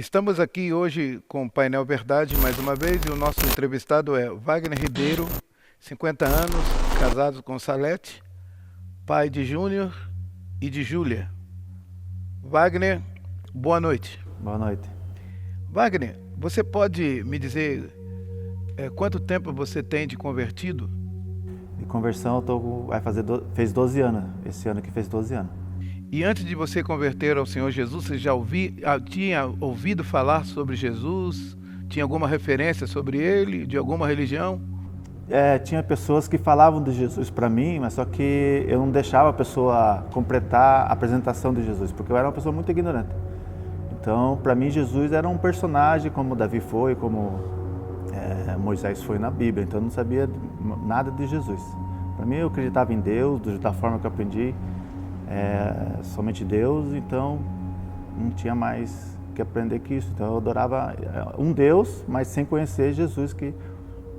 Estamos aqui hoje com o Painel Verdade mais uma vez e o nosso entrevistado é Wagner Ribeiro, 50 anos, casado com Salete, pai de Júnior e de Júlia. Wagner, boa noite. Boa noite. Wagner, você pode me dizer quanto tempo você tem de convertido? De conversão, fez 12 anos, esse ano que fez 12 anos. E antes de você converter ao Senhor Jesus, você já tinha ouvido falar sobre Jesus? Tinha alguma referência sobre ele, de alguma religião? Tinha pessoas que falavam de Jesus para mim, mas só que eu não deixava a pessoa completar a apresentação de Jesus, porque eu era uma pessoa muito ignorante. Então, para mim, Jesus era um personagem como Davi foi, como Moisés foi na Bíblia. Então, eu não sabia nada de Jesus. Para mim, eu acreditava em Deus, da forma que eu aprendi. Somente Deus, então não tinha mais que aprender que isso. Então eu adorava um Deus, mas sem conhecer Jesus que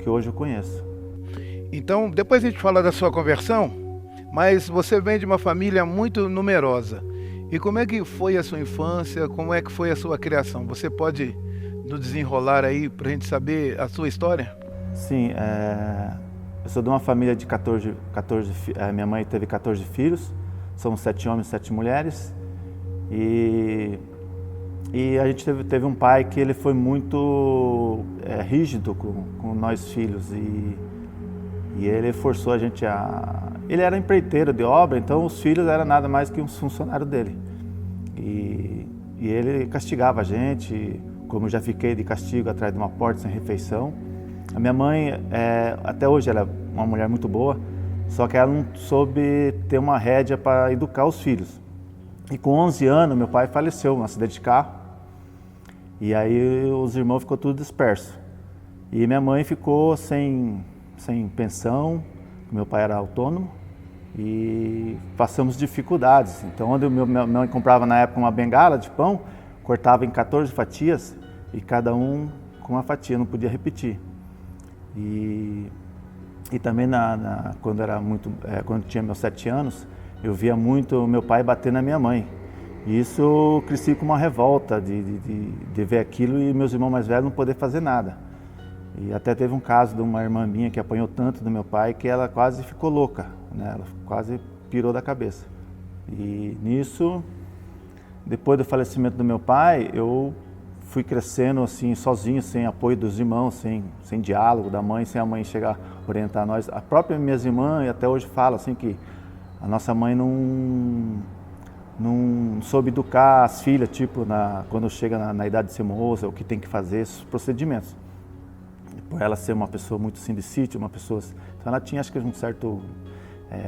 hoje eu conheço. Então, depois a gente fala da sua conversão, mas você vem de uma família muito numerosa. E como é que foi a sua infância? Como é que foi a sua criação? Você pode nos desenrolar aí para a gente saber a sua história? Sim, eu sou de uma família de 14 minha mãe teve 14 filhos. Somos 7 homens e 7 mulheres, e a gente teve um pai que ele foi muito rígido com nós filhos, e ele forçou a gente Ele era empreiteiro de obra, então os filhos eram nada mais que um funcionário dele. E ele castigava a gente, como eu já fiquei de castigo atrás de uma porta sem refeição. A minha mãe, até hoje, ela é uma mulher muito boa, só que ela não soube ter uma rédea para educar os filhos. E com 11 anos, meu pai faleceu num acidente de carro. E aí os irmãos ficou tudo disperso. E minha mãe ficou sem pensão, meu pai era autônomo. E passamos dificuldades. Então, onde minha mãe comprava na época uma bengala de pão, cortava em 14 fatias e cada um com uma fatia, não podia repetir. E também quando tinha meus 7 anos, eu via muito meu pai bater na minha mãe. E isso eu cresci com uma revolta de ver aquilo e meus irmãos mais velhos não poder fazer nada. E até teve um caso de uma irmã minha que apanhou tanto do meu pai que ela quase ficou louca, né? Ela quase pirou da cabeça. E nisso, depois do falecimento do meu pai, eu fui crescendo assim, sozinho, sem apoio dos irmãos, sem diálogo da mãe, sem a mãe chegar a orientar nós. A própria minhas irmãs até hoje falam assim que a nossa mãe não soube educar as filhas, tipo, quando chega na idade de ser moça, o que tem que fazer, esses procedimentos. Por ela ser uma pessoa muito assim de sítio, uma pessoa... Então ela tinha, acho que um certo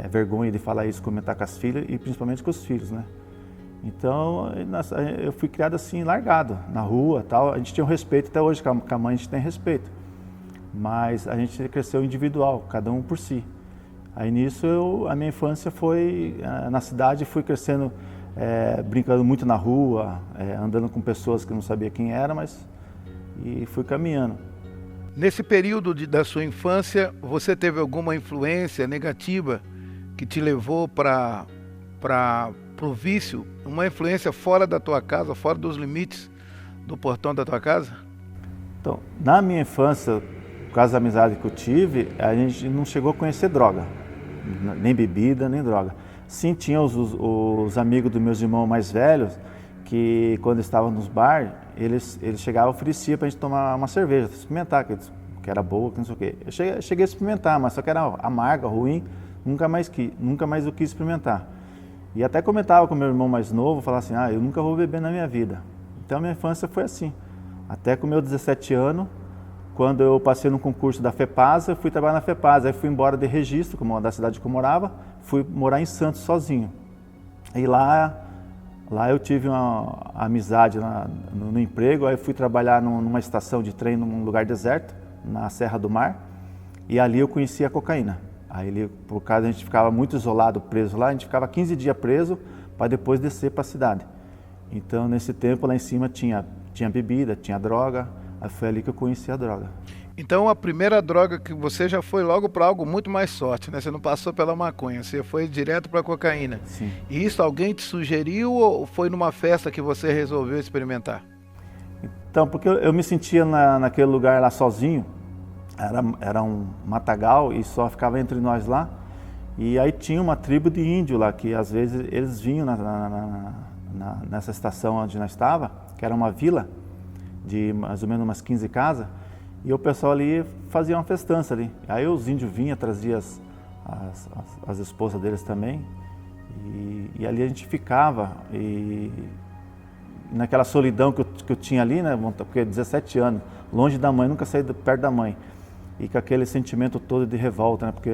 vergonha de falar isso, comentar com as filhas e principalmente com os filhos, né? Então, eu fui criado assim, largado, na rua, tal. A gente tinha um respeito, até hoje com a mãe a gente tem respeito. Mas a gente cresceu individual, cada um por si. Aí nisso, a minha infância foi na cidade, fui crescendo, brincando muito na rua, andando com pessoas que eu não sabia quem era, e fui caminhando. Nesse período da sua infância, você teve alguma influência negativa que te levou para o vício, uma influência fora da tua casa, fora dos limites do portão da tua casa? Então, na minha infância, por causa da amizade que eu tive, a gente não chegou a conhecer droga, nem bebida, nem droga. Sim, tinha os amigos dos meus irmãos mais velhos, que quando estavam nos bar, eles chegavam e ofereciam para a gente tomar uma cerveja, experimentar, que era boa, que não sei o quê. Eu cheguei a experimentar, mas só que era amarga, ruim, nunca mais eu quis experimentar. E até comentava com meu irmão mais novo, falava assim, eu nunca vou beber na minha vida. Então a minha infância foi assim. Até com meus 17 anos, quando eu passei no concurso da FEPASA, eu fui trabalhar na FEPASA. Aí fui embora de Registro, da cidade que eu morava, fui morar em Santos sozinho. E lá eu tive uma amizade no emprego, aí fui trabalhar numa estação de trem, num lugar deserto, na Serra do Mar, e ali eu conheci a cocaína. Aí, por causa a gente ficava muito isolado, preso lá, a gente ficava 15 dias preso para depois descer para a cidade. Então, nesse tempo, lá em cima tinha bebida, tinha droga, aí foi ali que eu conheci a droga. Então, a primeira droga que você já foi logo para algo muito mais forte, né? Você não passou pela maconha, você foi direto para a cocaína. Sim. E isso alguém te sugeriu ou foi numa festa que você resolveu experimentar? Então, porque eu me sentia naquele lugar lá sozinho, era um matagal e só ficava entre nós lá. E aí tinha uma tribo de índio lá, que às vezes eles vinham nessa estação onde nós estava, que era uma vila de mais ou menos umas 15 casas, e o pessoal ali fazia uma festança ali. Aí os índios vinham, traziam as esposas deles também, e ali a gente ficava, e naquela solidão que eu tinha ali, né, porque 17 anos, longe da mãe, nunca saí perto da mãe, e com aquele sentimento todo de revolta, né, porque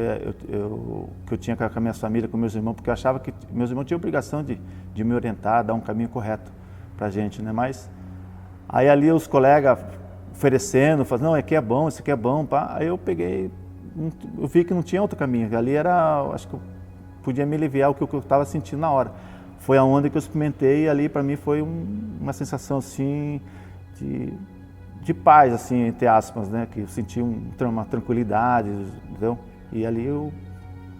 que eu tinha com a minha família, com meus irmãos, porque eu achava que meus irmãos tinham a obrigação de me orientar, dar um caminho correto pra gente, né, mas aí ali os colegas oferecendo, falando, não, aqui é bom, isso aqui é bom, pá. Aí eu peguei, eu vi que não tinha outro caminho, ali era, acho que eu podia me aliviar o que eu estava sentindo na hora. Foi aonde que eu experimentei e ali para mim foi uma sensação assim de paz, assim, entre aspas, né, que eu senti uma tranquilidade, entendeu? E ali eu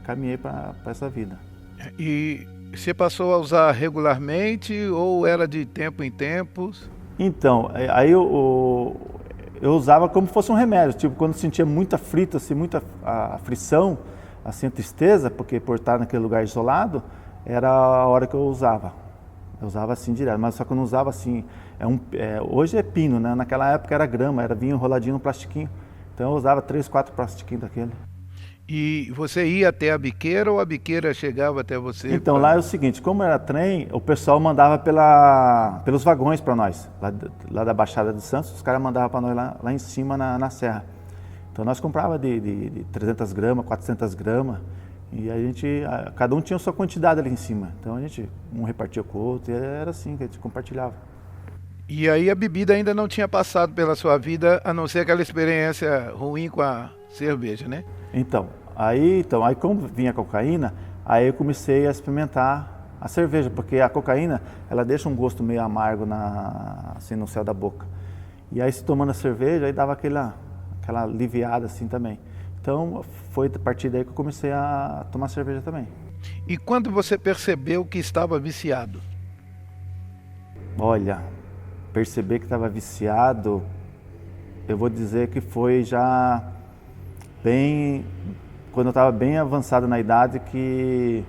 caminhei para essa vida. E você passou a usar regularmente ou era de tempo em tempos? Então, aí eu usava como fosse um remédio, tipo, quando sentia muita frita, assim, muita aflição, assim, tristeza, porque por estar naquele lugar isolado, era a hora que eu usava. Eu usava assim direto, mas só que eu não usava assim, hoje é pino, né? Naquela época era grama, vinha enroladinho no plastiquinho, então eu usava 3, 4 plastiquinhos daquele. E você ia até a biqueira ou a biqueira chegava até você? Então lá é o seguinte, como era trem, o pessoal mandava pelos vagões para nós, lá da Baixada de Santos, os caras mandavam para nós lá em cima na serra. Então nós comprava de 300 gramas, 400 gramas, e cada um tinha a sua quantidade ali em cima. Então a gente, um repartia com o outro, e era assim que a gente compartilhava. E aí a bebida ainda não tinha passado pela sua vida, a não ser aquela experiência ruim com a cerveja, né? Então, aí como vinha a cocaína, aí eu comecei a experimentar a cerveja, porque a cocaína, ela deixa um gosto meio amargo assim no céu da boca. E aí se tomando a cerveja, aí dava aquela aliviada assim também. Então foi a partir daí que eu comecei a tomar cerveja também. E quando você percebeu que estava viciado? Olha, perceber que estava viciado, eu vou dizer que foi já quando eu estava bem avançado na idade, que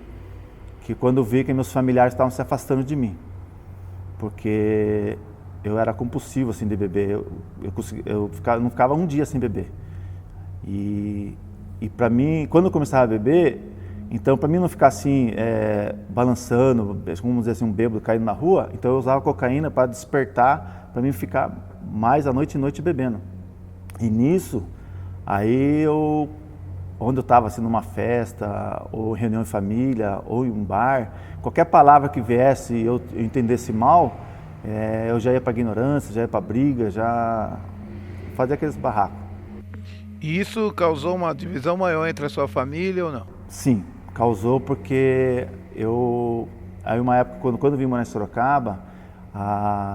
quando eu vi que meus familiares estavam se afastando de mim, porque eu era compulsivo assim de beber, eu não ficava um dia sem beber, e para mim, quando eu começava a beber, então para mim não ficar assim balançando, vamos dizer assim, um bêbado caindo na rua, então eu usava cocaína para despertar, para mim ficar mais a noite e noite bebendo. E nisso, aí onde eu estava assim numa festa, ou reunião de família, ou em um bar, qualquer palavra que viesse e eu entendesse mal, eu já ia para ignorância, já ia para briga, já fazia aqueles barracos. E isso causou uma divisão maior entre a sua família ou não? Sim, causou porque aí uma época, quando eu vim morar em Sorocaba,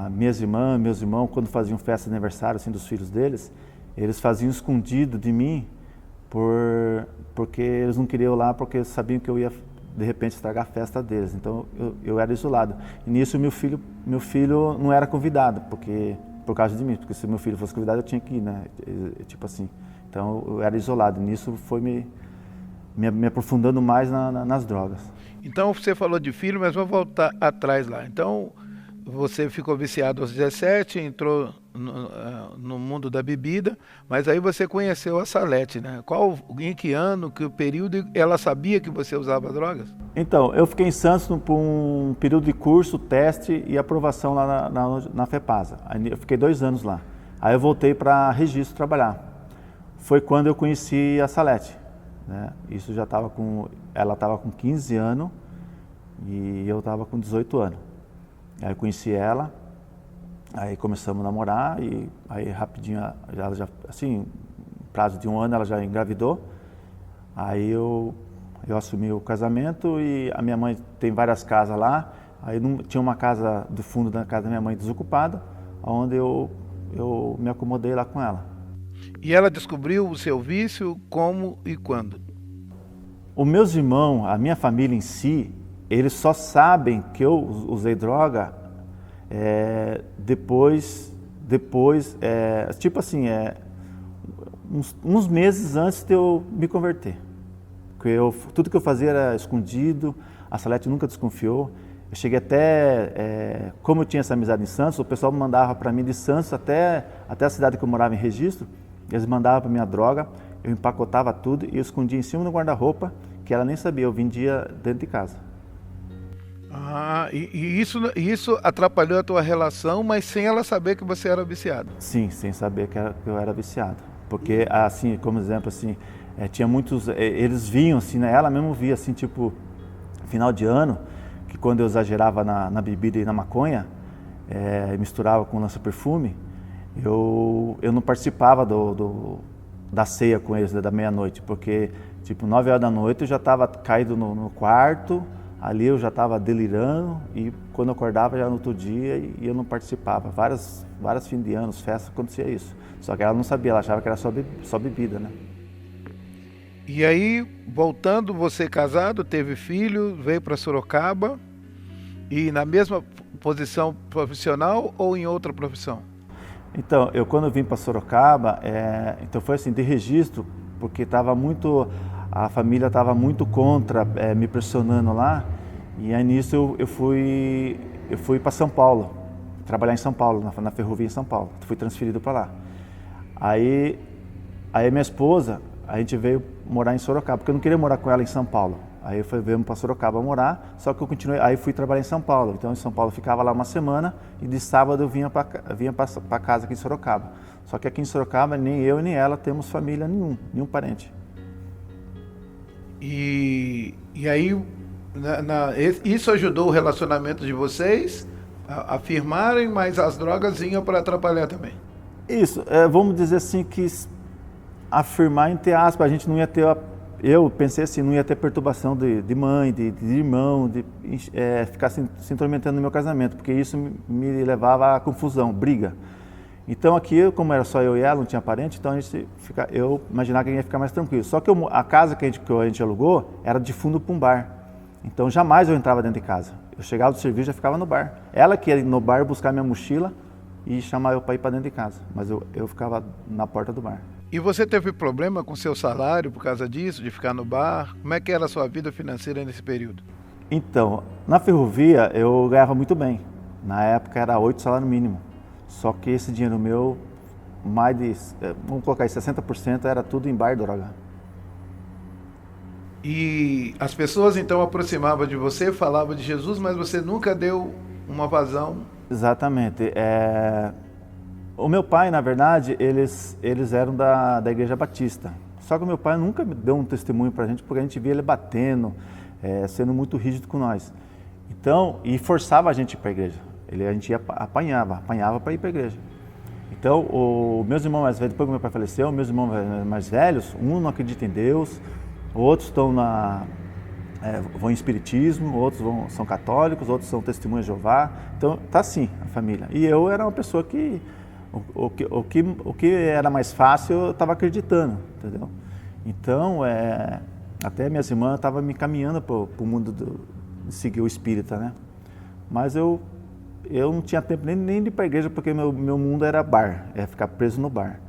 minhas irmãs, meus irmãos, quando faziam festa de aniversário assim, dos filhos deles, eles faziam escondido de mim, porque eles não queriam ir lá, porque sabiam que eu ia de repente estragar a festa deles. Então eu era isolado. E nisso meu filho não era convidado, por causa de mim, porque se meu filho fosse convidado eu tinha que ir, né? Tipo assim. Então eu era isolado. E nisso foi me aprofundando mais nas drogas. Então você falou de filho, mas vamos voltar atrás lá. Então você ficou viciado aos 17, entrou no mundo da bebida, mas aí você conheceu a Salete, né? Em que ano, que período ela sabia que você usava drogas? Então, eu fiquei em Santos por um período de curso, teste e aprovação lá na FEPASA. Eu fiquei 2 anos lá. Aí eu voltei para Registro trabalhar. Foi quando eu conheci a Salete, né? Isso já estava ela estava com 15 anos e eu estava com 18 anos. Aí eu conheci ela, aí começamos a namorar e aí rapidinho, ela já, assim, prazo de 1 ano ela já engravidou. Aí eu assumi o casamento e a minha mãe tem várias casas lá. Aí tinha uma casa do fundo da casa da minha mãe desocupada, onde eu me acomodei lá com ela. E ela descobriu o seu vício como e quando? Os meus irmãos, a minha família em si, eles só sabem que eu usei droga depois depois, tipo assim, uns meses antes de eu me converter. Porque tudo que eu fazia era escondido, a Salete nunca desconfiou. Eu cheguei até, como eu tinha essa amizade em Santos, o pessoal me mandava para mim de Santos até a cidade que eu morava em Registro, eles mandavam para minha droga, eu empacotava tudo e eu escondia em cima do guarda-roupa, que ela nem sabia, eu vendia dentro de casa. E isso atrapalhou a tua relação, mas sem ela saber que você era viciado? Sim, sem saber que eu era viciado. Porque, assim, como exemplo, assim, tinha muitos, eles vinham, assim, né, ela mesmo via, assim, tipo, final de ano, que quando eu exagerava na bebida e na maconha, misturava com lança-perfume, eu não participava da ceia com eles, da meia-noite, porque, tipo, 9 horas da noite eu já estava caído no quarto, ali eu já estava delirando e quando eu acordava já no outro dia e eu não participava. Várias fins de anos, festas, acontecia isso. Só que ela não sabia, ela achava que era só bebida, né? E aí, voltando, você casado, teve filho, veio para Sorocaba e na mesma posição profissional ou em outra profissão? Então, quando eu vim para Sorocaba, então foi assim, de registro, porque a família estava muito contra, me pressionando lá, e aí nisso eu fui para São Paulo, trabalhar em São Paulo, na ferrovia em São Paulo, fui transferido para lá. Aí minha esposa, a gente veio morar em Sorocaba, porque eu não queria morar com ela em São Paulo. Aí viemos para Sorocaba morar, só que eu continuei, aí fui trabalhar em São Paulo. Então em São Paulo eu ficava lá uma semana e de sábado eu vinha para casa aqui em Sorocaba. Só que aqui em Sorocaba nem eu nem ela temos família nenhum parente. E aí, isso ajudou o relacionamento de vocês a firmarem, mas as drogas vinham para atrapalhar também? Isso, vamos dizer assim que afirmar entre aspas, a gente não ia ter, eu pensei assim, não ia ter perturbação de mãe, de irmão, de ficar se intrometendo no meu casamento, porque isso me levava à confusão, briga. Então aqui, como era só eu e ela, não tinha parente, então eu imaginava que ia ficar mais tranquilo. Só que a casa que a gente alugou era de fundo para um bar. Então jamais eu entrava dentro de casa. Eu chegava do serviço e já ficava no bar. Ela que ia no bar buscar minha mochila e chamar eu para ir para dentro de casa. Mas eu ficava na porta do bar. E você teve problema com seu salário por causa disso, de ficar no bar? Como é que era a sua vida financeira nesse período? Então, na ferrovia eu ganhava muito bem. Na época era 8 salário mínimo. Só que esse dinheiro meu, mais de, vamos colocar aí, 60% era tudo em bar e droga. E as pessoas então aproximavam de você, falavam de Jesus, mas você nunca deu uma vazão? Exatamente. O meu pai, na verdade, eles eram da Igreja Batista. Só que o meu pai nunca me deu um testemunho pra gente, porque a gente via ele batendo, sendo muito rígido com nós. Então, e forçava a gente a ir para a igreja. A gente apanhava para ir para a igreja. Então, meus irmãos mais velhos, depois que meu pai faleceu, meus irmãos mais velhos, um não acredita em Deus, outros estão vão em espiritismo, outros são católicos, outros são testemunhas de Jeová. Então, tá assim a família. E eu era uma pessoa que o que era mais fácil eu estava acreditando, entendeu? Então, até minhas irmãs estavam me caminhando para o mundo de seguir o espírita, né? Mas eu não tinha tempo nem de ir para a igreja, porque meu mundo era bar, ficar preso no bar.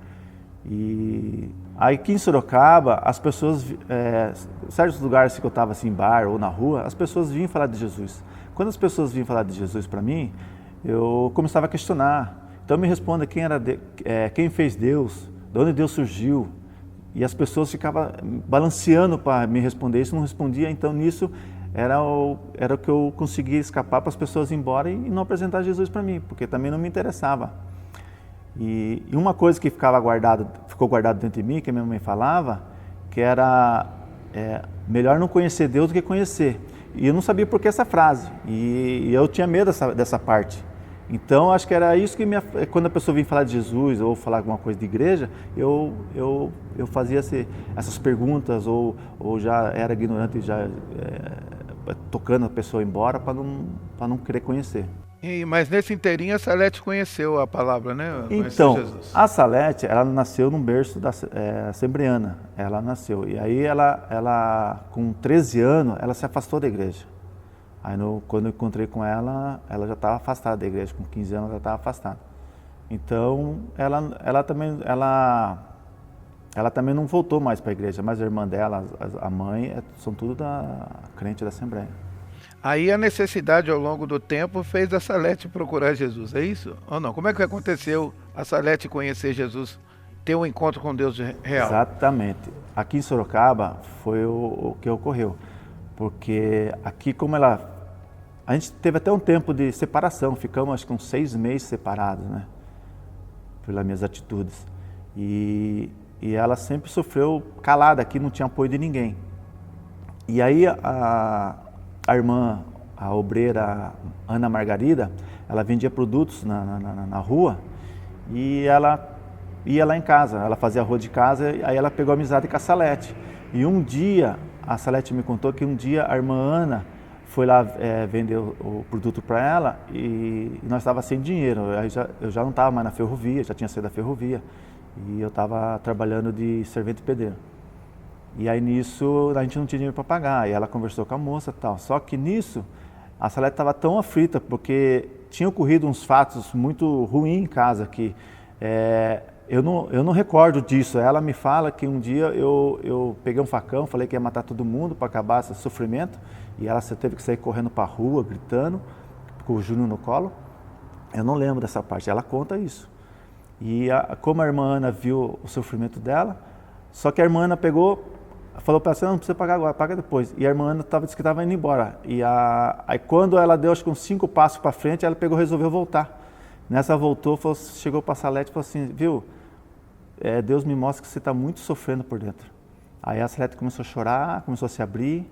E aí aqui em Sorocaba, as pessoas, certos lugares que eu estava assim, em bar ou na rua, as pessoas vinham falar de Jesus. Quando as pessoas vinham falar de Jesus para mim, eu começava a questionar. Então me responda quem fez Deus, de onde Deus surgiu. E as pessoas ficavam balanceando para me responder isso, não respondia. Então nisso era o que eu conseguia escapar para as pessoas ir embora e não apresentar Jesus para mim, porque também não me interessava. E uma coisa que ficou guardado dentro de mim, que a minha mãe falava, que era melhor não conhecer Deus do que conhecer. E eu não sabia por que essa frase, e eu tinha medo dessa parte. Então, acho que era isso que quando a pessoa vinha falar de Jesus ou falar alguma coisa de igreja, eu fazia essas perguntas ou já era ignorante, já tocando a pessoa embora para não querer conhecer. Mas nesse inteirinho a Salete conheceu a palavra, né? Então, a Salete, ela nasceu num berço assembleana, ela nasceu. E aí ela com 13 anos, ela se afastou da igreja. Aí quando eu encontrei com ela já estava afastada da igreja, com 15 anos ela estava afastada. Então, ela também não voltou mais para a igreja, mas a irmã dela, a mãe, são tudo crente da Assembleia. Aí a necessidade ao longo do tempo fez a Salete procurar Jesus, é isso? Ou não? Como é que aconteceu a Salete conhecer Jesus, ter um encontro com Deus real? Exatamente. Aqui em Sorocaba foi o que ocorreu. Porque aqui, a gente teve até um tempo de separação, ficamos acho que uns 6 meses separados, né? Pelas minhas atitudes. E ela sempre sofreu calada aqui, não tinha apoio de ninguém. E aí a irmã, a obreira Ana Margarida, ela vendia produtos na rua e ela ia lá em casa, ela fazia arroz de casa, aí ela pegou amizade com a Salete. E um dia, a Salete me contou que um dia a irmã Ana foi lá vender o produto para ela e nós estávamos sem dinheiro. Eu já não estava mais na ferrovia, já tinha saído da ferrovia. E eu estava trabalhando de servente pedreiro. E aí nisso a gente não tinha dinheiro para pagar. E ela conversou com a moça e tal. Só que nisso a Salete estava tão aflita porque tinha ocorrido uns fatos muito ruins em casa que eu não recordo disso. Ela me fala que um dia eu peguei um facão, falei que ia matar todo mundo para acabar esse sofrimento. E ela teve que sair correndo para a rua, gritando, com o Júnior no colo. Eu não lembro dessa parte. Ela conta isso. E como a irmã Ana viu o sofrimento dela, só que a irmã Ana pegou, falou para ela, não precisa pagar agora, paga depois. E a irmã Ana disse que estava indo embora. E aí quando ela deu acho que uns 5 passos para frente, ela pegou e resolveu voltar. Nessa voltou, chegou para a Salete e falou assim, viu, Deus me mostra que você está muito sofrendo por dentro. Aí a Salete começou a chorar, começou a se abrir.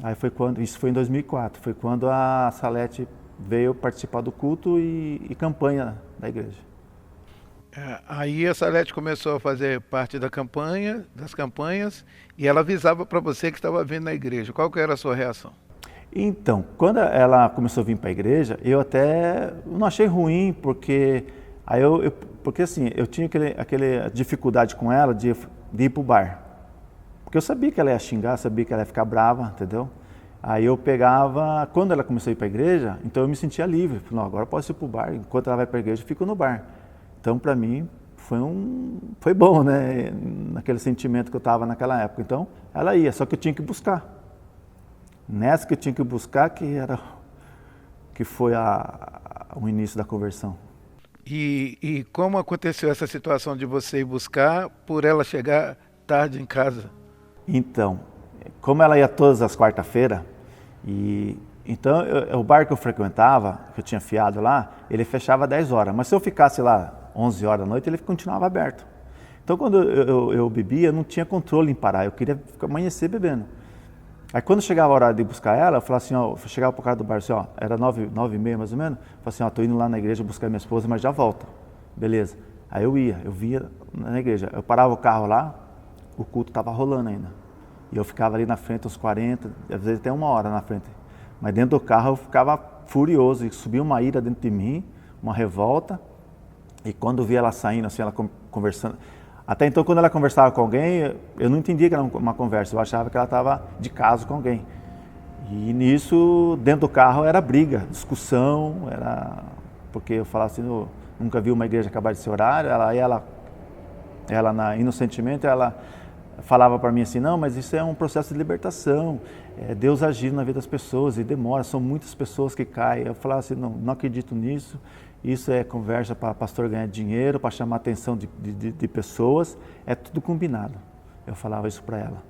Aí isso foi em 2004, foi quando a Salete veio participar do culto e campanha da igreja. Aí a Salete começou a fazer parte das campanhas, e ela avisava para você que estava vindo na igreja. Qual que era a sua reação? Então, quando ela começou a vir para a igreja, eu até não achei ruim, porque porque assim, eu tinha aquela dificuldade com ela de ir para o bar. Porque eu sabia que ela ia xingar, sabia que ela ia ficar brava, entendeu? Aí eu pegava, quando ela começou a ir para a igreja, então eu me sentia livre. Falei, não, agora eu posso ir para o bar, enquanto ela vai para a igreja eu fico no bar. Então, para mim, foi bom, né? Naquele sentimento que eu estava naquela época. Então, ela ia, só que eu tinha que buscar. Nessa que eu tinha que buscar, que foi o início da conversão. E como aconteceu essa situação de você ir buscar, por ela chegar tarde em casa? Então, como ela ia todas as quarta-feiras, então o bar que eu frequentava, que eu tinha fiado lá, ele fechava 10 horas. Mas se eu ficasse lá 11 horas da noite, ele continuava aberto. Então, quando eu bebia, eu não tinha controle em parar, eu queria amanhecer bebendo. Aí, quando chegava a hora de buscar ela, eu falava assim, ó, eu chegava pro cara do bar, assim, ó, era 9h30 mais ou menos, eu falava assim, ó, tô indo lá na igreja buscar minha esposa, mas já volto. Beleza. Aí eu via na igreja, eu parava o carro lá, o culto estava rolando ainda. E eu ficava ali na frente uns 40, às vezes até 1 hora na frente. Mas dentro do carro eu ficava furioso, e subia uma ira dentro de mim, uma revolta. E quando eu via ela saindo, assim, ela conversando. Até então, quando ela conversava com alguém, eu não entendia que era uma conversa, eu achava que ela estava de caso com alguém. E nisso, dentro do carro, era briga, discussão, porque eu falava assim, eu nunca vi uma igreja acabar de ser horário, ela inocentemente, ela falava para mim assim, não, mas isso é um processo de libertação, Deus agindo na vida das pessoas e demora, são muitas pessoas que caem. Eu falava assim, não acredito nisso, isso é conversa para pastor ganhar dinheiro, para chamar a atenção de pessoas, é tudo combinado. Eu falava isso para ela.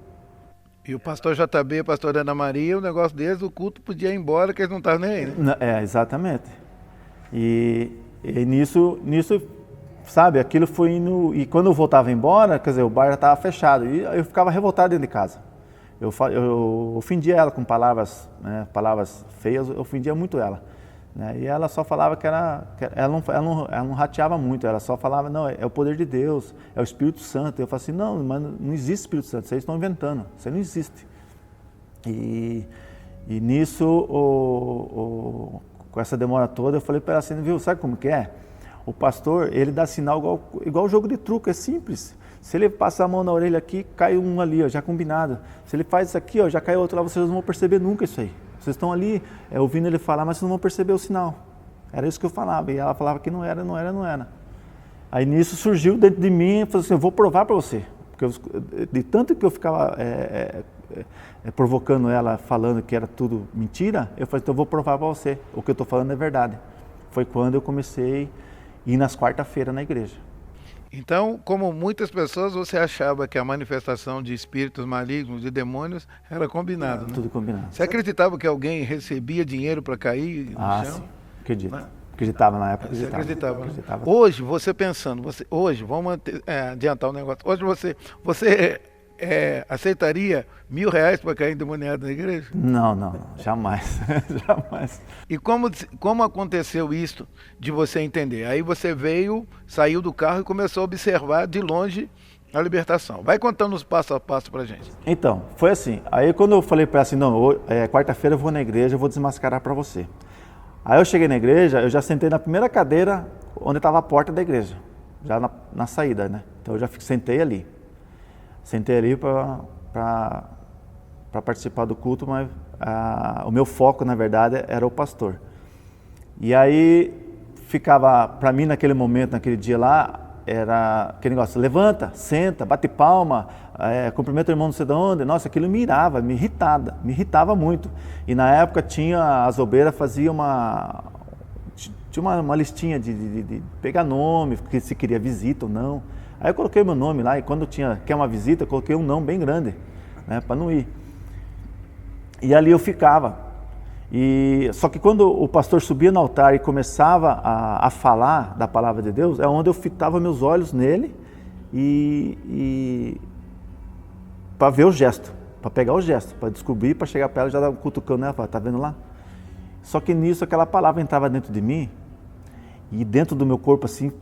E o pastor JB, a pastora Ana Maria, o negócio deles, o culto podia ir embora, que eles não estavam nem aí, né? Exatamente. E nisso, sabe, aquilo foi indo, e quando eu voltava embora, quer dizer, o bar já estava fechado, e eu ficava revoltado dentro de casa. Eu ofendia ela com palavras, né, palavras feias, eu ofendia muito ela. Né, e ela só falava que ela não rateava muito, ela só falava, não, é o poder de Deus, é o Espírito Santo. Eu falei assim, não, mas não existe Espírito Santo, vocês estão inventando, isso aí não existe. E nisso, com essa demora toda, eu falei para ela assim, viu, sabe como que é? O pastor, ele dá sinal igual o jogo de truco, é simples. Se ele passar a mão na orelha aqui, cai um ali, ó, já combinado. Se ele faz isso aqui, ó, já cai outro lá, vocês não vão perceber nunca isso aí. Vocês estão ali ouvindo ele falar, mas vocês não vão perceber o sinal. Era isso que eu falava, e ela falava que não era. Aí nisso surgiu dentro de mim, eu falei assim, eu vou provar para você. Porque de tanto que eu ficava provocando ela, falando que era tudo mentira, eu falei, então eu vou provar para você, o que eu estou falando é verdade. Foi quando eu comecei a ir nas quarta-feiras na igreja. Então, como muitas pessoas, você achava que a manifestação de espíritos malignos, de demônios, era combinado, né? Tudo combinado. Você acreditava que alguém recebia dinheiro para cair no chão? Sim, acredito. Acreditava na época. Você acreditava, né? Acreditava. Hoje, você pensando, hoje, vamos adiantar o negócio. Hoje você aceitaria R$1.000 para cair endemoniado na igreja? Não, jamais, jamais. E como aconteceu isso de você entender? Aí você saiu do carro e começou a observar de longe a libertação. Vai contando os passo a passo pra gente. Então, foi assim. Aí quando eu falei para ela assim, não, quarta-feira eu vou na igreja, eu vou desmascarar para você. Aí eu cheguei na igreja, eu já sentei na primeira cadeira onde estava a porta da igreja, já na saída, né? Então eu já sentei ali. Sentei ali para participar do culto, mas o meu foco, na verdade, era o pastor. E aí ficava, para mim naquele momento, naquele dia lá, era aquele negócio, levanta, senta, bate palma, cumprimenta o irmão não sei de onde. Nossa, aquilo me irritava muito. E na época as obreiras faziam tinha uma listinha de pegar nome, porque se queria visita ou não. Aí eu coloquei meu nome lá e quando quer uma visita, eu coloquei um não bem grande, né, para não ir. E ali eu ficava. Só que quando o pastor subia no altar e começava a falar da palavra de Deus, é onde eu fitava meus olhos nele e para ver o gesto, para pegar o gesto, para descobrir, para chegar para ela e já dar um cutucão nela, falar, tá vendo lá? Só que nisso aquela palavra entrava dentro de mim e dentro do meu corpo assim,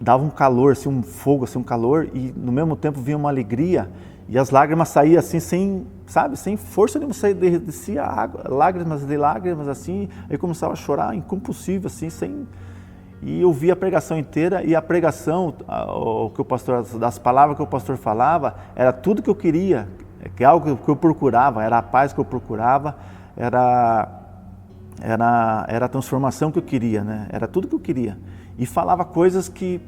dava um calor, assim, um fogo, assim, um calor, e no mesmo tempo vinha uma alegria, e as lágrimas saíam assim, sem força nenhuma, descia água, lágrimas assim, aí começava a chorar, incompulsivo, assim, e eu via a pregação inteira, e a pregação, das palavras que o pastor falava, era tudo que eu queria, que é algo que eu procurava, era a paz que eu procurava, era a transformação que eu queria, né? Era tudo que eu queria. E falava coisas que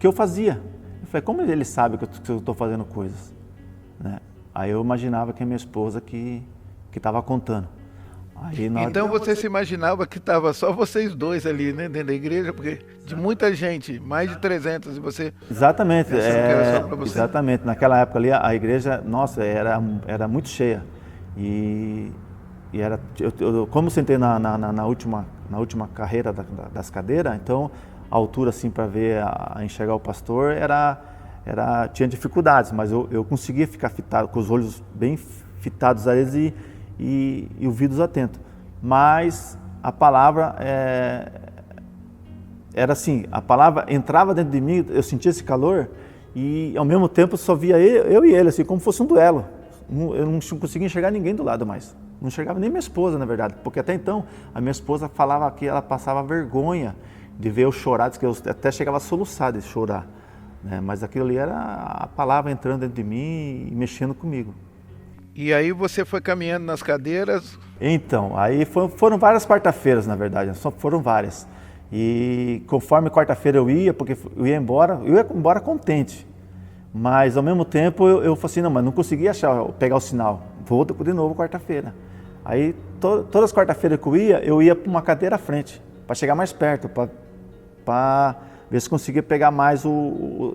eu fazia. Eu falei, como ele sabe que eu estou fazendo coisas? Né? Aí eu imaginava que a minha esposa que estava contando. Então você se imaginava que estava só vocês dois ali, né, dentro da igreja, porque de muita gente, mais de 300, e você... Exatamente, que era só pra você. Exatamente. Naquela época ali, a igreja, nossa, era muito cheia. E era, como eu sentei na última carreira das cadeiras, então a altura assim para ver, enxergar o pastor tinha dificuldades, mas eu conseguia ficar fitado, com os olhos bem fitados a eles e ouvidos atentos. Mas a palavra era assim, a palavra entrava dentro de mim, eu sentia esse calor e ao mesmo tempo só via eu e ele, assim, como fosse um duelo. Eu não conseguia enxergar ninguém do lado mais. Não enxergava nem minha esposa, na verdade, porque até então a minha esposa falava que ela passava vergonha de ver eu chorar, diz que eu até chegava a soluçar de chorar, né? Mas aquilo ali era a palavra entrando dentro de mim e mexendo comigo. E aí você foi caminhando nas cadeiras? Então, aí foram várias quarta-feiras, na verdade, só foram várias. E conforme quarta-feira eu ia, porque eu ia embora contente. Mas ao mesmo tempo eu falei assim, não, mas não consegui pegar o sinal. Vou de novo quarta-feira. Aí todas as quarta-feiras que eu ia para uma cadeira à frente, para chegar mais perto, para ver se conseguia pegar mais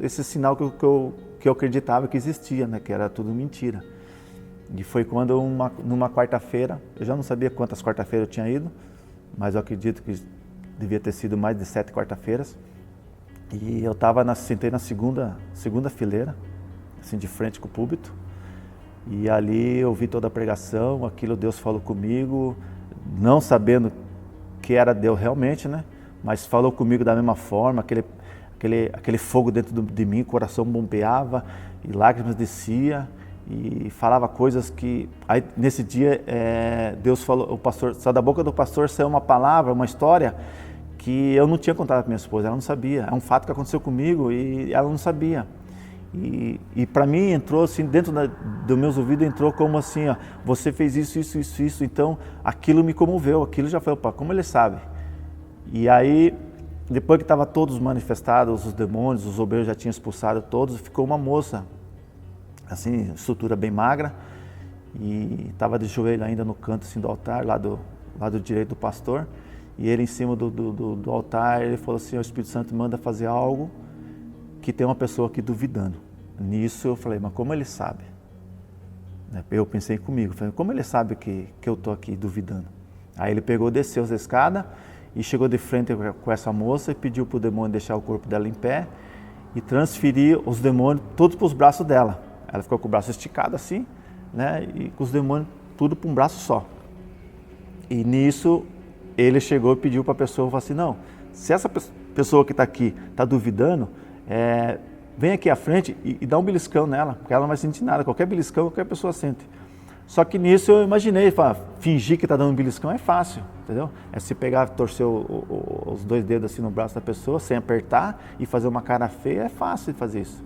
esse sinal que eu acreditava que existia, né? Que era tudo mentira. E foi quando numa quarta-feira, eu já não sabia quantas quarta-feiras eu tinha ido, mas eu acredito que devia ter sido mais de 7 quarta-feiras. E eu sentei na segunda fileira, assim, de frente com o púlpito. E ali eu vi toda a pregação, aquilo Deus falou comigo, não sabendo que era Deus realmente, né? Mas falou comigo da mesma forma, aquele fogo dentro de mim, o coração bombeava e lágrimas descia e falava coisas que... Aí nesse dia Deus falou, só da boca do pastor saiu uma palavra, uma história que eu não tinha contado para minha esposa, ela não sabia. É um fato que aconteceu comigo e ela não sabia. E para mim entrou assim, dentro dos meus ouvidos entrou como assim, ó, você fez isso, então aquilo me comoveu, aquilo já foi, opa, como ele sabe? E aí depois que estavam todos manifestados, os demônios, os obreiros já tinham expulsado todos, ficou uma moça, assim, estrutura bem magra, e estava de joelho ainda no canto assim, do altar, lá do lado direito do pastor, e ele em cima do altar, ele falou assim, o Espírito Santo manda fazer algo que tem uma pessoa aqui duvidando. Nisso eu falei, mas como ele sabe? Eu pensei comigo, falei, como ele sabe que eu estou aqui duvidando? Aí ele pegou, desceu as escadas e chegou de frente com essa moça e pediu para o demônio deixar o corpo dela em pé e transferir os demônios todos para os braços dela. Ela ficou com o braço esticado assim, né, e com os demônios tudo para um braço só. E nisso ele chegou e pediu para a pessoa, falou assim, não, se essa pessoa que está aqui está duvidando, vem aqui à frente e dá um beliscão nela, porque ela não vai sentir nada, qualquer beliscão qualquer pessoa sente. Só que nisso eu imaginei, fingir que está dando um beliscão é fácil, entendeu? É se pegar, torcer os dois dedos assim no braço da pessoa, sem apertar e fazer uma cara feia, é fácil de fazer isso.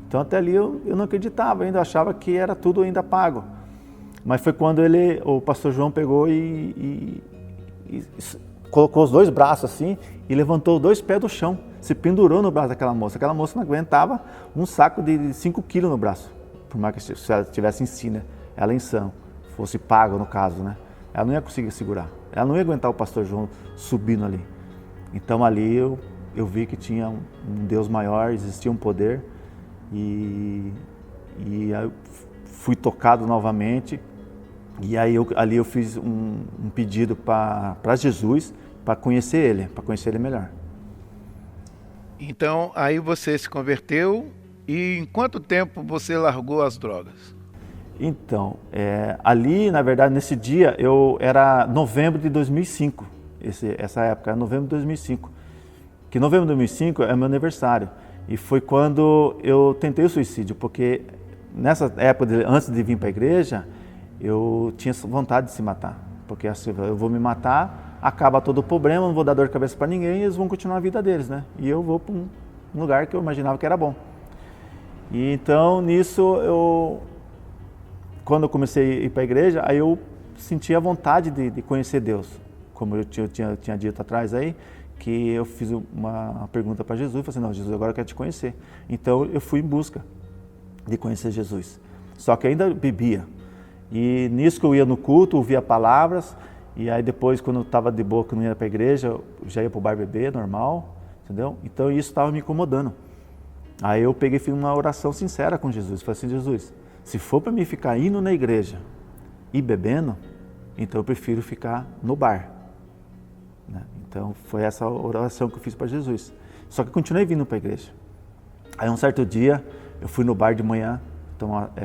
Então até ali eu não acreditava ainda, eu achava que era tudo ainda pago. Mas foi quando o pastor João pegou e colocou os dois braços assim e levantou 2 pés do chão, se pendurou no braço daquela moça. Aquela moça não aguentava um saco de 5 quilos no braço, por mais que se ela estivesse em si, né? Ela em sã, fosse paga no caso, né? Ela não ia conseguir segurar, ela não ia aguentar o pastor João subindo ali. Então ali eu vi que tinha um Deus maior, existia um poder e aí eu fui tocado novamente e aí ali eu fiz um pedido para Jesus, para conhecer Ele melhor. Então aí você se converteu e em quanto tempo você largou as drogas? Então, ali, na verdade, nesse dia, era novembro de 2005, essa época, era novembro de 2005, que novembro de 2005 é meu aniversário, e foi quando eu tentei o suicídio, porque nessa época, antes de vir para a igreja, eu tinha vontade de se matar, porque assim, eu vou me matar, acaba todo o problema, não vou dar dor de cabeça para ninguém, e eles vão continuar a vida deles, né? E eu vou para um lugar que eu imaginava que era bom. E então, nisso, quando eu comecei a ir para a igreja, aí eu senti a vontade de conhecer Deus. Como eu tinha dito atrás aí, que eu fiz uma pergunta para Jesus, falei assim, não, Jesus, agora eu quero te conhecer. Então eu fui em busca de conhecer Jesus. Só que ainda bebia. E nisso que eu ia no culto, ouvia palavras, e aí depois, quando eu estava de boa, que eu não ia para a igreja, eu já ia para o bar beber, normal, entendeu? Então isso estava me incomodando. Aí eu peguei e fiz uma oração sincera com Jesus. Falei assim, Jesus, se for para mim ficar indo na igreja e bebendo, então eu prefiro ficar no bar. Né? Então foi essa oração que eu fiz para Jesus. Só que eu continuei vindo para a igreja. Aí um certo dia, eu fui no bar de manhã,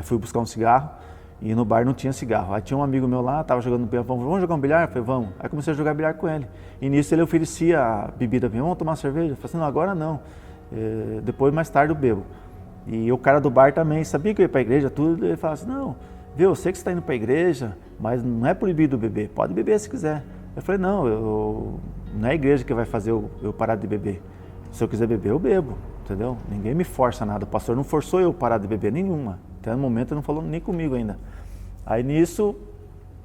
fui buscar um cigarro, e no bar não tinha cigarro. Aí tinha um amigo meu lá, estava jogando bilhar, vamos jogar um bilhar? Eu falei, vamos. Aí comecei a jogar bilhar com ele. E nisso ele oferecia a bebida para mim, vamos tomar cerveja? Eu falei assim, não, agora não. Depois, mais tarde, eu bebo. E o cara do bar também sabia que eu ia para a igreja, tudo, ele falava assim, não, viu, eu sei que você está indo para a igreja, mas não é proibido beber, pode beber se quiser. Eu falei, não, não é a igreja que vai fazer eu parar de beber. Se eu quiser beber, eu bebo, entendeu? Ninguém me força nada, o pastor não forçou eu parar de beber nenhuma. Até no momento ele não falou nem comigo ainda. Aí nisso,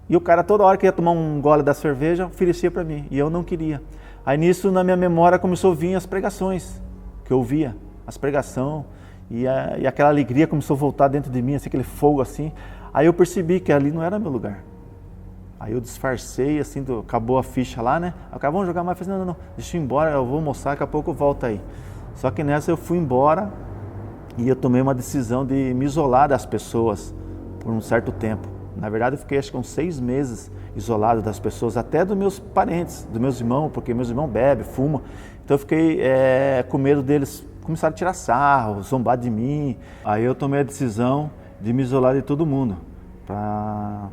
e o cara toda hora que ia tomar um gole da cerveja, oferecia para mim, e eu não queria. Aí nisso, na minha memória, começou a vir as pregações, que eu ouvia, as pregações, e aquela alegria começou a voltar dentro de mim, assim, aquele fogo assim. Aí eu percebi que ali não era meu lugar. Aí eu disfarcei, assim, acabou a ficha lá, né? Aí o cara, vamos jogar mais? Eu falei, não, deixa eu ir embora, eu vou almoçar, daqui a pouco eu volto aí. Só que nessa eu fui embora e eu tomei uma decisão de me isolar das pessoas por um certo tempo. Na verdade eu fiquei acho que uns 6 meses isolado das pessoas, até dos meus parentes, dos meus irmãos, porque meus irmãos bebem, fumam. Então eu fiquei com medo deles começaram a tirar sarro, zombar de mim. Aí eu tomei a decisão de me isolar de todo mundo, para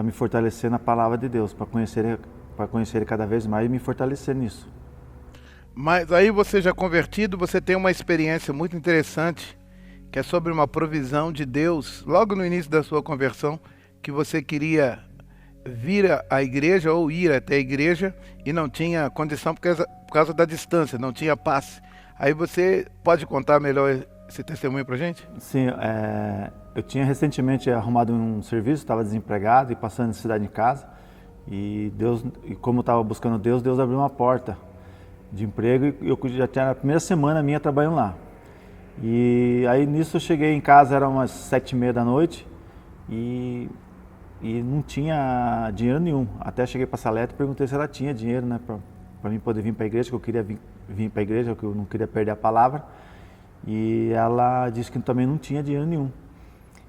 me fortalecer na palavra de Deus, para conhecer Ele cada vez mais e me fortalecer nisso. Mas aí você já convertido, você tem uma experiência muito interessante, que é sobre uma provisão de Deus, logo no início da sua conversão, que você queria vir à igreja ou ir até a igreja e não tinha condição por causa da distância, não tinha passe. Aí você pode contar melhor esse testemunho pra gente? Sim, eu tinha recentemente arrumado um serviço, estava desempregado e passando necessidade em casa. E como eu estava buscando Deus, Deus abriu uma porta. de emprego e eu já tinha na primeira semana minha trabalhando lá. E aí nisso eu cheguei em casa, era umas 7h30 da noite e não tinha dinheiro nenhum. Até cheguei para a Salete e perguntei se ela tinha dinheiro, né, para mim poder vir para a igreja, que eu queria vir para a igreja, que eu não queria perder a palavra. E ela disse que também não tinha dinheiro nenhum.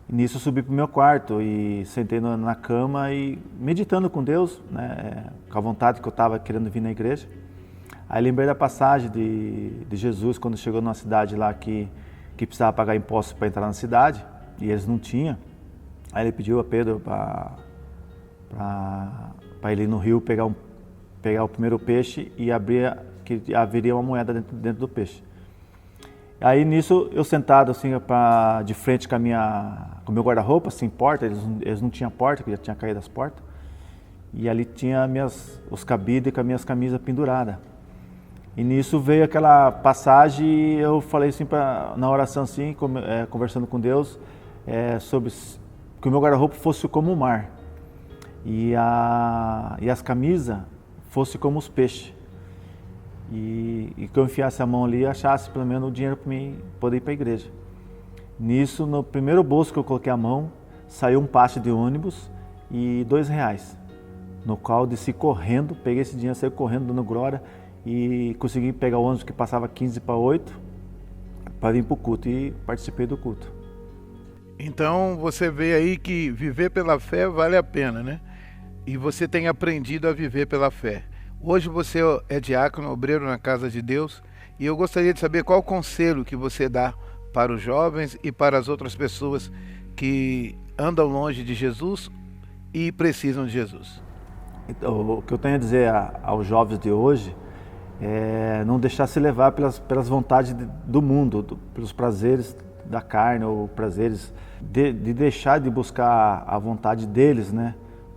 E nisso eu subi para o meu quarto e sentei na cama e meditando com Deus, né, com a vontade que eu estava querendo vir na igreja. Aí lembrei da passagem de Jesus quando chegou numa cidade lá que precisava pagar impostos para entrar na cidade e eles não tinham. Aí ele pediu a Pedro para ele ir no rio pegar o primeiro peixe e que haveria uma moeda dentro do peixe. Aí nisso eu sentado assim de frente com o meu guarda-roupa, sem porta, eles não tinham porta, que já tinha caído as portas. E ali tinha os cabides com as minhas camisas penduradas. E nisso veio aquela passagem e eu falei assim, na oração assim, conversando com Deus, sobre que o meu guarda-roupa fosse como o mar e as camisas fossem como os peixes. E que eu enfiasse a mão ali e achasse pelo menos o dinheiro para mim poder ir para a igreja. Nisso, no primeiro bolso que eu coloquei a mão, saiu um passe de ônibus e R$2, no qual desci correndo, peguei esse dinheiro, saí correndo dando glória e consegui pegar o ônibus que passava 7:45 para vir para o culto e participei do culto. Então você vê aí que viver pela fé vale a pena, né? E você tem aprendido a viver pela fé. Hoje você é diácono, obreiro na casa de Deus, e eu gostaria de saber qual o conselho que você dá para os jovens e para as outras pessoas que andam longe de Jesus e precisam de Jesus. Então, o que eu tenho a dizer aos jovens de hoje é não deixar se levar pelas vontades do mundo, pelos prazeres da carne ou prazeres de deixar de buscar a vontade deles, né?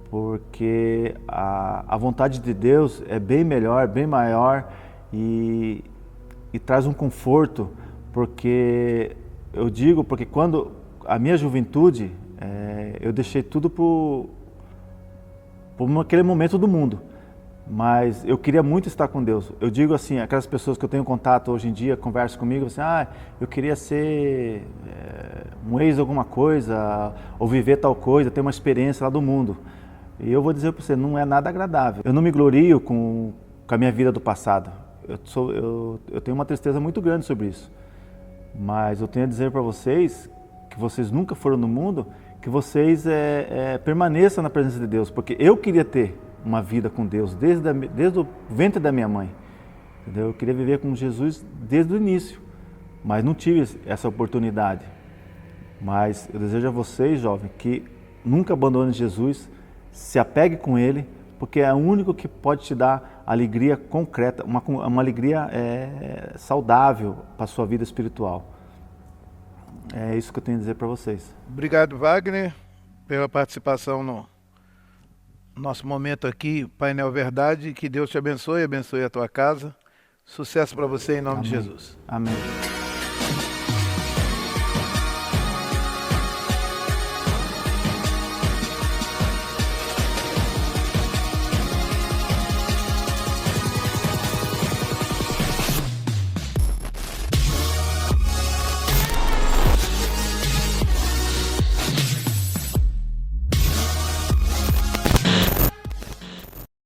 Porque a vontade de Deus é bem melhor, bem maior e traz um conforto, porque quando a minha juventude, eu deixei tudo por aquele momento do mundo, mas eu queria muito estar com Deus. Eu digo assim, aquelas pessoas que eu tenho contato hoje em dia, conversam comigo, assim, eu queria ser um ex alguma coisa, ou viver tal coisa, ter uma experiência lá do mundo. E eu vou dizer para você, não é nada agradável. Eu não me glorio com a minha vida do passado. Eu tenho uma tristeza muito grande sobre isso. Mas eu tenho a dizer para vocês que vocês nunca foram no mundo, que vocês permaneçam na presença de Deus. Porque eu queria ter uma vida com Deus desde o ventre da minha mãe. Entendeu? Eu queria viver com Jesus desde o início, mas não tive essa oportunidade. Mas eu desejo a vocês, jovens, que nunca abandonem Jesus, se apegue com Ele, porque é o único que pode te dar alegria concreta, uma alegria saudável para a sua vida espiritual. É isso que eu tenho a dizer para vocês. Obrigado, Wagner, pela participação no nosso momento aqui, Painel Verdade. Que Deus te abençoe a tua casa. Sucesso para você em nome de Jesus. Amém.